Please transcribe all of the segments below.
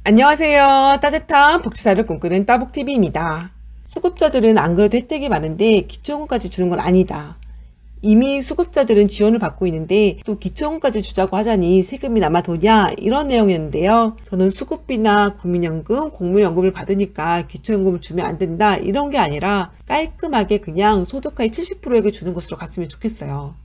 안녕하세요. 따뜻한 복지사를 꿈꾸는 따복TV입니다. 수급자들은 안 그래도 혜택이 많은데 기초연금까지 주는 건 아니다. 이미 수급자들은 지원을 받고 있는데 또 기초연금까지 주자고 하자니 세금이 남아도냐, 이런 내용이었는데요. 저는 수급비나 국민연금, 공무연금을 받으니까 기초연금을 주면 안 된다, 이런 게 아니라 깔끔하게 그냥 소득하의 70%에게 주는 것으로 갔으면 좋겠어요.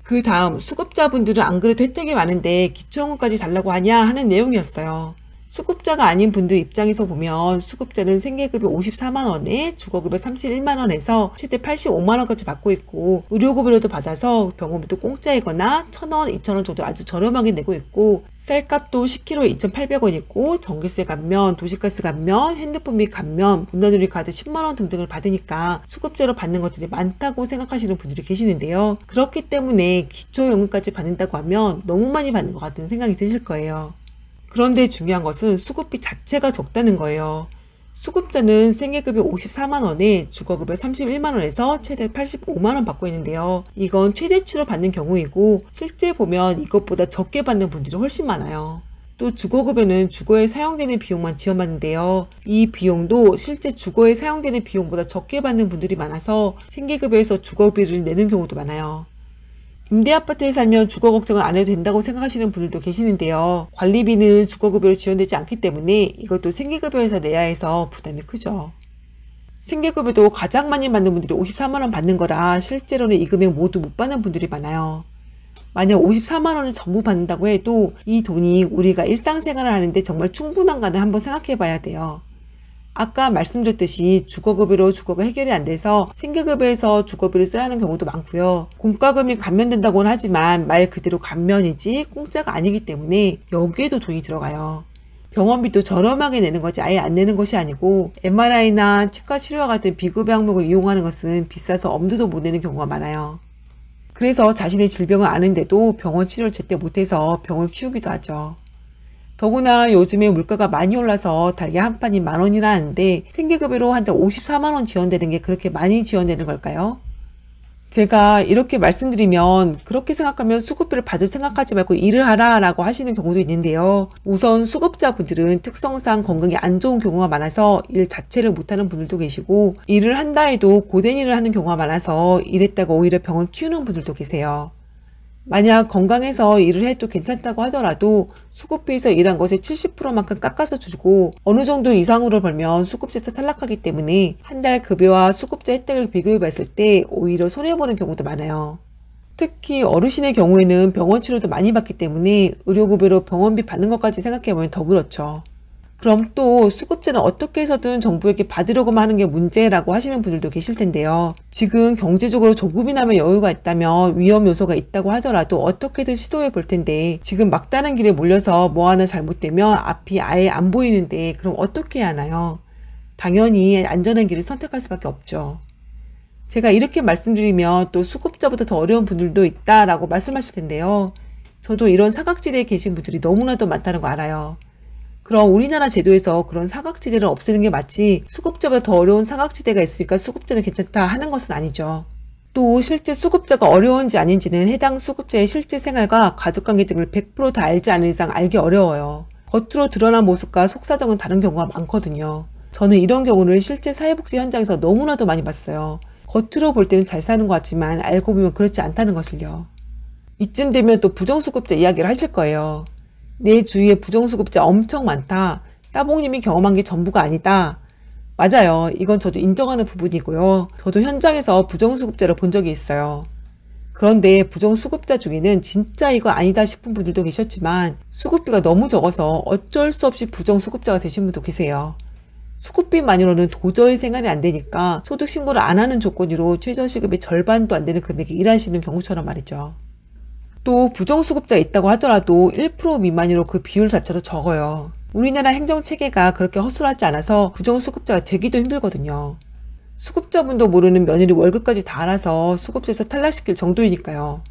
그 다음, 수급자분들은 안 그래도 혜택이 많은데 기초연금까지 달라고 하냐 하는 내용이었어요. 수급자가 아닌 분들 입장에서 보면 수급자는 생계급여 54만원에 주거급여 31만원에서 최대 85만원까지 받고 있고, 의료급여도 받아서 병원비도 공짜이거나 1,000원, 2,000원 정도 아주 저렴하게 내고 있고, 쌀값도 10kg에 2,800원이고 전기세 감면, 도시가스 감면, 핸드폰비 감면, 문화누리 카드 10만원 등등을 받으니까 수급자로 받는 것들이 많다고 생각하시는 분들이 계시는데요. 그렇기 때문에 기초연금까지 받는다고 하면 너무 많이 받는 것 같은 생각이 드실 거예요. 그런데 중요한 것은 수급비 자체가 적다는 거예요. 수급자는 생계급여 54만원에 주거급여 31만원에서 최대 85만원 받고 있는데요. 이건 최대치로 받는 경우이고, 실제 보면 이것보다 적게 받는 분들이 훨씬 많아요. 또 주거급여는 주거에 사용되는 비용만 지원받는데요. 이 비용도 실제 주거에 사용되는 비용보다 적게 받는 분들이 많아서 생계급여에서 주거비를 내는 경우도 많아요. 임대아파트에 살면 주거 걱정을 안 해도 된다고 생각하시는 분들도 계시는데요. 관리비는 주거급여로 지원되지 않기 때문에 이것도 생계급여에서 내야 해서 부담이 크죠. 생계급여도 가장 많이 받는 분들이 54만원 받는 거라 실제로는 이 금액 모두 못 받는 분들이 많아요. 만약 54만원을 전부 받는다고 해도 이 돈이 우리가 일상생활을 하는데 정말 충분한가는 한번 생각해 봐야 돼요. 아까 말씀드렸듯이 주거급여로 주거가 해결이 안 돼서 생계급여에서 주거비를 써야 하는 경우도 많고요. 공과금이 감면된다고는 하지만 말 그대로 감면이지 공짜가 아니기 때문에 여기에도 돈이 들어가요. 병원비도 저렴하게 내는 거지 아예 안 내는 것이 아니고, MRI나 치과 치료와 같은 비급여 항목을 이용하는 것은 비싸서 엄두도 못 내는 경우가 많아요. 그래서 자신의 질병을 아는데도 병원 치료를 제때 못해서 병을 키우기도 하죠. 더구나 요즘에 물가가 많이 올라서 달걀 한 판이 10,000원이나 하는데 생계급여로 한 달 54만원 지원되는 게 그렇게 많이 지원되는 걸까요? 제가 이렇게 말씀드리면 그렇게 생각하면 수급비를 받을 생각하지 말고 일을 하라 라고 하시는 경우도 있는데요. 우선 수급자분들은 특성상 건강이 안 좋은 경우가 많아서 일 자체를 못하는 분들도 계시고, 일을 한다 해도 고된 일을 하는 경우가 많아서 일했다가 오히려 병을 키우는 분들도 계세요. 만약 건강해서 일을 해도 괜찮다고 하더라도 수급비에서 일한 것의 70%만큼 깎아서 주고 어느 정도 이상으로 벌면 수급자에서 탈락하기 때문에 한 달 급여와 수급자 혜택을 비교해 봤을 때 오히려 손해보는 경우도 많아요. 특히 어르신의 경우에는 병원 치료도 많이 받기 때문에 의료급여로 병원비 받는 것까지 생각해보면 더 그렇죠. 그럼 또 수급자는 어떻게 해서든 정부에게 받으려고만 하는 게 문제라고 하시는 분들도 계실 텐데요. 지금 경제적으로 조금이나마 여유가 있다면 위험 요소가 있다고 하더라도 어떻게든 시도해 볼 텐데, 지금 막다른 길에 몰려서 뭐 하나 잘못되면 앞이 아예 안 보이는데 그럼 어떻게 해야 하나요? 당연히 안전한 길을 선택할 수밖에 없죠. 제가 이렇게 말씀드리면 또 수급자보다 더 어려운 분들도 있다라고 말씀하실 텐데요. 저도 이런 사각지대에 계신 분들이 너무나도 많다는 거 알아요. 그럼 우리나라 제도에서 그런 사각지대를 없애는 게 맞지, 수급자보다 더 어려운 사각지대가 있으니까 수급자는 괜찮다 하는 것은 아니죠. 또 실제 수급자가 어려운지 아닌지는 해당 수급자의 실제 생활과 가족관계 등을 100% 다 알지 않은 이상 알기 어려워요. 겉으로 드러난 모습과 속사정은 다른 경우가 많거든요. 저는 이런 경우를 실제 사회복지 현장에서 너무나도 많이 봤어요. 겉으로 볼 때는 잘 사는 것 같지만 알고 보면 그렇지 않다는 것을요. 이쯤 되면 또 부정수급자 이야기를 하실 거예요. 내 주위에 부정수급자 엄청 많다. 따봉님이 경험한 게 전부가 아니다. 맞아요. 이건 저도 인정하는 부분이고요. 저도 현장에서 부정수급자를 본 적이 있어요. 그런데 부정수급자 중에는 진짜 이거 아니다 싶은 분들도 계셨지만 수급비가 너무 적어서 어쩔 수 없이 부정수급자가 되신 분도 계세요. 수급비만으로는 도저히 생활이 안 되니까 소득신고를 안 하는 조건으로 최저시급의 절반도 안 되는 금액에 일하시는 경우처럼 말이죠. 또 부정수급자 있다고 하더라도 1% 미만으로 그 비율 자체도 적어요. 우리나라 행정체계가 그렇게 허술하지 않아서 부정수급자가 되기도 힘들거든요. 수급자분도 모르는 며느리 월급까지 다 알아서 수급자에서 탈락시킬 정도이니까요.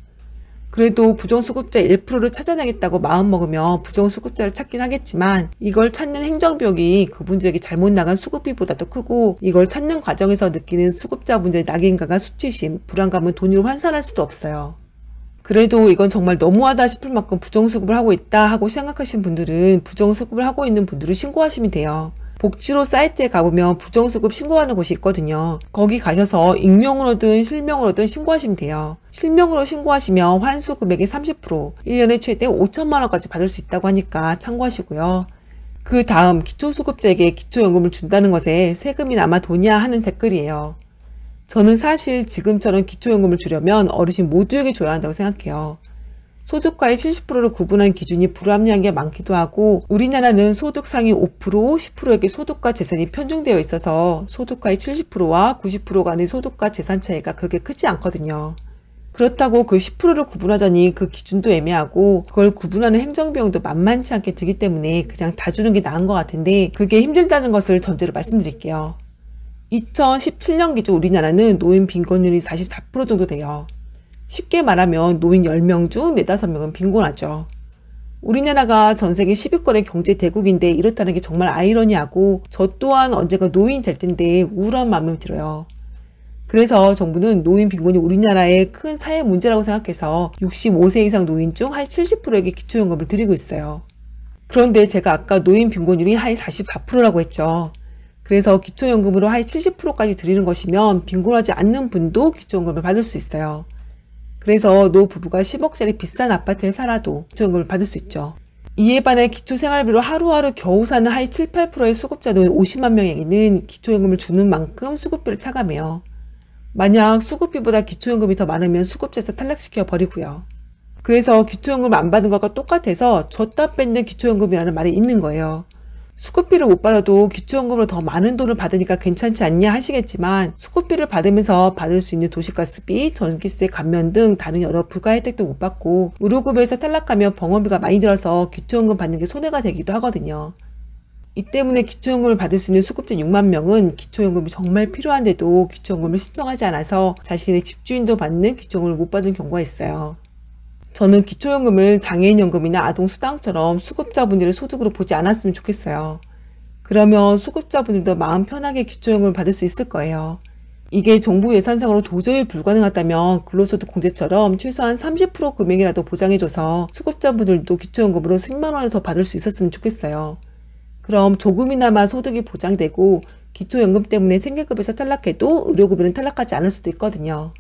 그래도 부정수급자 1%를 찾아내겠다고 마음먹으면 부정수급자를 찾긴 하겠지만, 이걸 찾는 행정비용이 그분들에게 잘못 나간 수급비보다도 크고, 이걸 찾는 과정에서 느끼는 수급자분들의 낙인감과 수치심, 불안감은 돈으로 환산할 수도 없어요. 그래도 이건 정말 너무하다 싶을 만큼 부정수급을 하고 있다 하고 생각하시는 분들은 부정수급을 하고 있는 분들을 신고하시면 돼요. 복지로 사이트에 가보면 부정수급 신고하는 곳이 있거든요. 거기 가셔서 익명으로든 실명으로든 신고하시면 돼요. 실명으로 신고하시면 환수 금액의 30%, 1년에 최대 5천만 원까지 받을 수 있다고 하니까 참고하시고요. 그 다음 기초수급자에게 기초연금을 준다는 것에 세금이 남아 도냐 하는 댓글이에요. 저는 사실 지금처럼 기초연금을 주려면 어르신 모두에게 줘야 한다고 생각해요. 소득과의 70%를 구분한 기준이 불합리한 게 많기도 하고 우리나라는 소득 상위 5%, 10%에게 소득과 재산이 편중되어 있어서 소득과의 70%와 90% 간의 소득과 재산 차이가 그렇게 크지 않거든요. 그렇다고 그 10%를 구분하자니 그 기준도 애매하고 그걸 구분하는 행정비용도 만만치 않게 들기 때문에 그냥 다 주는 게 나은 것 같은데 그게 힘들다는 것을 전제로 말씀드릴게요. 2017년 기준 우리나라는 노인 빈곤율이 44% 정도 돼요. 쉽게 말하면 노인 10명 중 4, 5명은 빈곤하죠. 우리나라가 전 세계 10위권의 경제 대국인데 이렇다는 게 정말 아이러니하고 저 또한 언젠가 노인이 될 텐데 우울한 마음이 들어요. 그래서 정부는 노인 빈곤이 우리나라의 큰 사회 문제라고 생각해서 65세 이상 노인 중 하위 70%에게 기초연금을 드리고 있어요. 그런데 제가 아까 노인 빈곤율이 하위 44%라고 했죠. 그래서 기초연금으로 하위 70%까지 드리는 것이면 빈곤하지 않는 분도 기초연금을 받을 수 있어요. 그래서 노부부가 10억짜리 비싼 아파트에 살아도 기초연금을 받을 수 있죠. 이에 반해 기초생활비로 하루하루 겨우 사는 하위 7, 8%의 수급자 노인 50만 명에게는 기초연금을 주는 만큼 수급비를 차감해요. 만약 수급비보다 기초연금이 더 많으면 수급자에서 탈락시켜 버리고요. 그래서 기초연금을 안 받은 것과 똑같아서 줬다 뺏는 기초연금이라는 말이 있는 거예요. 수급비를 못 받아도 기초연금으로 더 많은 돈을 받으니까 괜찮지 않냐 하시겠지만 수급비를 받으면서 받을 수 있는 도시가스비, 전기세 감면 등 다른 여러 부가 혜택도 못 받고 의료급여에서 탈락하면 병원비가 많이 들어서 기초연금 받는 게 손해가 되기도 하거든요. 이 때문에 기초연금을 받을 수 있는 수급자 6만 명은 기초연금이 정말 필요한데도 기초연금을 신청하지 않아서 자신의 집주인도 받는 기초연금을 못 받은 경우가 있어요. 저는 기초연금을 장애인연금이나 아동수당처럼 수급자분들의 소득으로 보지 않았으면 좋겠어요. 그러면 수급자분들도 마음 편하게 기초연금을 받을 수 있을 거예요. 이게 정부 예산상으로 도저히 불가능하다면 근로소득공제처럼 최소한 30% 금액이라도 보장해줘서 수급자분들도 기초연금으로 10만 원을 더 받을 수 있었으면 좋겠어요. 그럼 조금이나마 소득이 보장되고 기초연금 때문에 생계급에서 탈락해도 의료급여는 탈락하지 않을 수도 있거든요.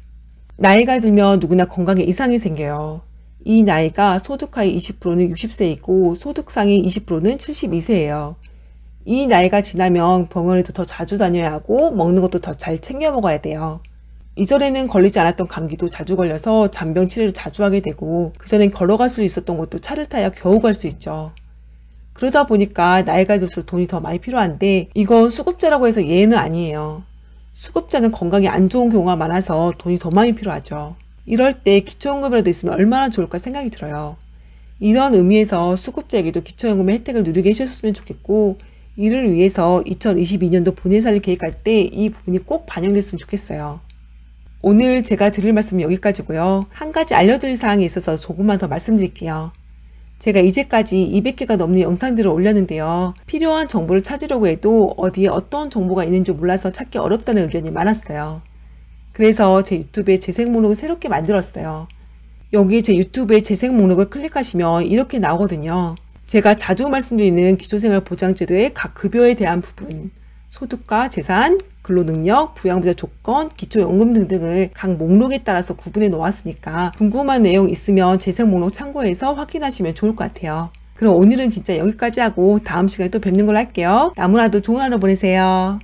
나이가 들면 누구나 건강에 이상이 생겨요. 이 나이가 소득 하위 20%는 60세이고 소득 상위 20%는 72세예요. 이 나이가 지나면 병원에도 더 자주 다녀야 하고 먹는 것도 더 잘 챙겨 먹어야 돼요. 이전에는 걸리지 않았던 감기도 자주 걸려서 잔병 치료를 자주 하게 되고 그전엔 걸어갈 수 있었던 곳도 차를 타야 겨우 갈 수 있죠. 그러다 보니까 나이가 들수록 돈이 더 많이 필요한데 이건 수급자라고 해서 예외는 아니에요. 수급자는 건강이 안 좋은 경우가 많아서 돈이 더 많이 필요하죠. 이럴 때 기초연금이라도 있으면 얼마나 좋을까 생각이 들어요. 이런 의미에서 수급자에게도 기초연금의 혜택을 누리게 해주셨으면 좋겠고 이를 위해서 2022년도 본인 살림 계획할 때 이 부분이 꼭 반영됐으면 좋겠어요. 오늘 제가 드릴 말씀은 여기까지고요. 한 가지 알려드릴 사항이 있어서 조금만 더 말씀드릴게요. 제가 이제까지 200개가 넘는 영상들을 올렸는데요. 필요한 정보를 찾으려고 해도 어디에 어떤 정보가 있는지 몰라서 찾기 어렵다는 의견이 많았어요. 그래서 제 유튜브에 재생 목록을 새롭게 만들었어요. 여기 제 유튜브에 재생 목록을 클릭하시면 이렇게 나오거든요. 제가 자주 말씀드리는 기초생활보장제도의 각 급여에 대한 부분, 소득과 재산, 근로능력, 부양부자 조건, 기초연금 등등을 각 목록에 따라서 구분해 놓았으니까 궁금한 내용 있으면 재생 목록 참고해서 확인하시면 좋을 것 같아요. 그럼 오늘은 진짜 여기까지 하고 다음 시간에 또 뵙는 걸로 할게요. 아무나도 좋은 하루 보내세요.